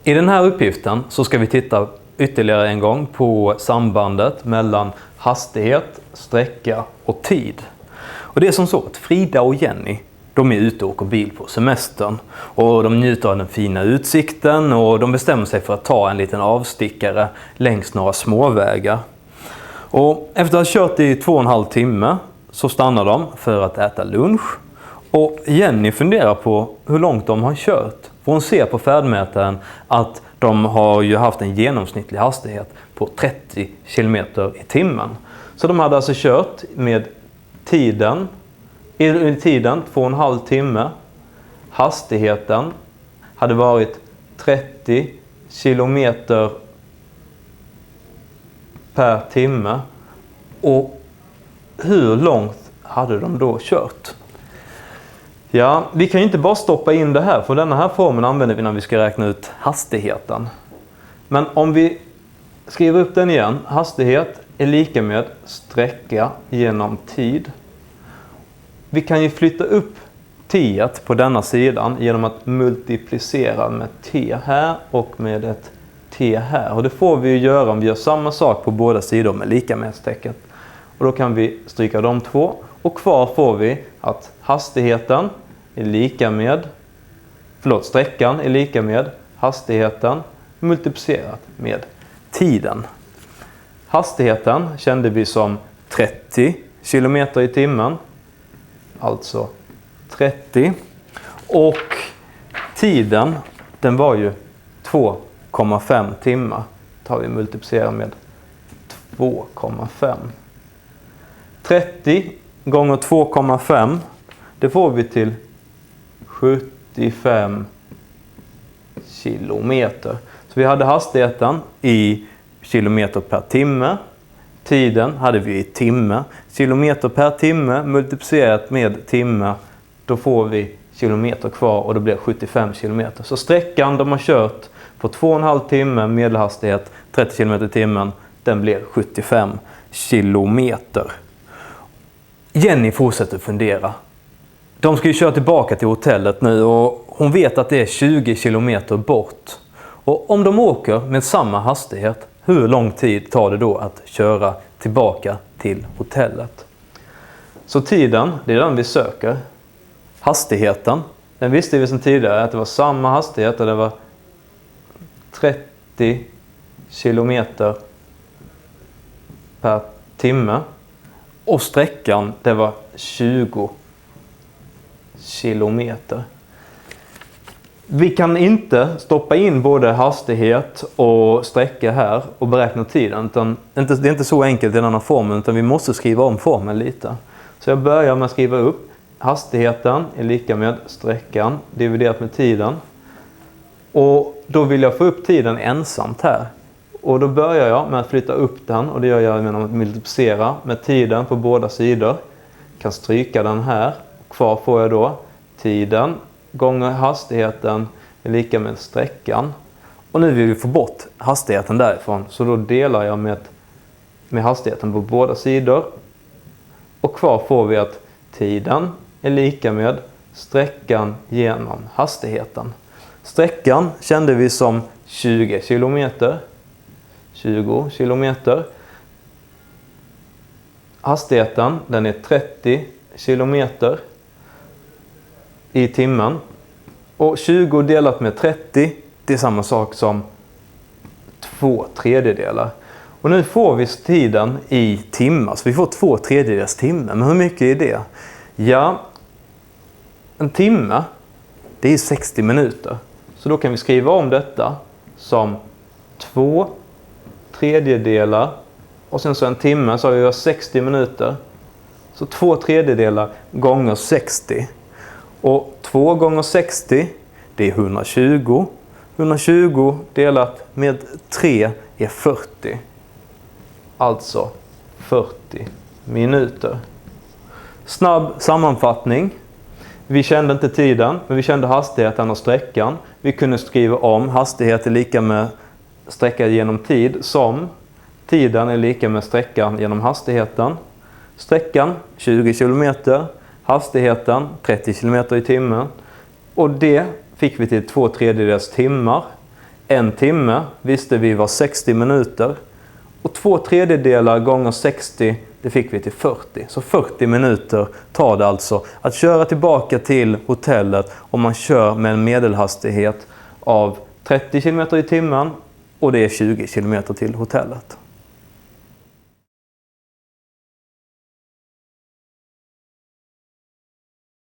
I den här uppgiften så ska vi titta ytterligare en gång på sambandet mellan hastighet, sträcka och tid. Och det är som så att Frida och Jenny, de är ute och åker bil på semestern och de njuter av den fina utsikten och de bestämmer sig för att ta en liten avstickare längs några småvägar. Och efter att ha kört i 2,5 timme så stannar de för att äta lunch. Och Jenny funderar på hur långt de har kört. För hon ser på färdmätaren att de har ju haft en genomsnittlig hastighet på 30 km i timmen. Så de hade alltså kört med tiden 2,5 timme. Hastigheten hade varit 30 km per timme. Och hur långt hade de då kört? Ja, vi kan ju inte bara stoppa in det här, för denna här formeln använder vi när vi ska räkna ut hastigheten. Men om vi skriver upp den igen, hastighet är lika med sträcka genom tid. Vi kan ju flytta upp t på denna sidan genom att multiplicera med t här och med ett t här. Och det får vi ju göra om vi gör samma sak på båda sidor med lika med-tecken. Och då kan vi stryka de två och kvar får vi att hastigheten är lika med, sträckan är lika med hastigheten multiplicerat med tiden. Hastigheten kände vi som 30 km i timmen, alltså 30. Och tiden, den var ju 2,5 timmar. Tar vi multiplicerar med 2,5. 30 gånger 2,5, det får vi till 75 kilometer. Så vi hade hastigheten i kilometer per timme. Tiden hade vi i timme. Kilometer per timme multiplicerat med timme, då får vi kilometer kvar och då blir 75 kilometer. Så sträckan de har kört på 2,5 timme medelhastighet 30 km i timmen, den blir 75 kilometer. Jenny fortsätter fundera. De ska ju köra tillbaka till hotellet nu och hon vet att det är 20 kilometer bort. Och om de åker med samma hastighet, hur lång tid tar det då att köra tillbaka till hotellet? Så tiden, det är den vi söker. Hastigheten, den visste vi sedan tidigare att det var samma hastighet och det var 30 kilometer per timme. Och sträckan, det var 20 kilometer. Vi kan inte stoppa in både hastighet och sträcka här och beräkna tiden. Utan det är inte så enkelt i den här formeln, utan vi måste skriva om formeln lite. Så jag börjar med att skriva upp hastigheten är lika med sträckan dividerat med tiden. Och då vill jag få upp tiden ensamt här. Och då börjar jag med att flytta upp den, och det gör jag genom att multiplicera med tiden på båda sidor. Jag kan stryka den här. Kvar får jag då tiden gånger hastigheten är lika med sträckan. Och nu vill vi få bort hastigheten därifrån, så då delar jag med hastigheten på båda sidor. Och kvar får vi att tiden är lika med sträckan genom hastigheten. Sträckan kände vi som 20 kilometer. 20 kilometer. Hastigheten, den är 30 kilometer i timmen. Och 20 delat med 30, det är samma sak som 2/3. Och nu får vi tiden i timmar, så vi får 2/3 timme. Men hur mycket är det? Ja, en timme, det är 60 minuter. Så då kan vi skriva om detta som 2/3 och sen så en timme, så har vi 60 minuter. Så 2/3 gånger 60. Och 2 gånger 60, det är 120. 120 delat med 3 är 40. Alltså 40 minuter. Snabb sammanfattning. Vi kände inte tiden, men vi kände hastigheten och sträckan. Vi kunde skriva om hastighet är lika med sträcka genom tid som tiden är lika med sträckan genom hastigheten. Sträckan 20 km, hastigheten 30 km i timmen. Och det fick vi till 2/3 timmar. 1 timme visste vi var 60 minuter. Och 2/3 gånger 60, det fick vi till 40. Så 40 minuter tar det alltså att köra tillbaka till hotellet om man kör med en medelhastighet av 30 km i timmen och det är 20 km till hotellet.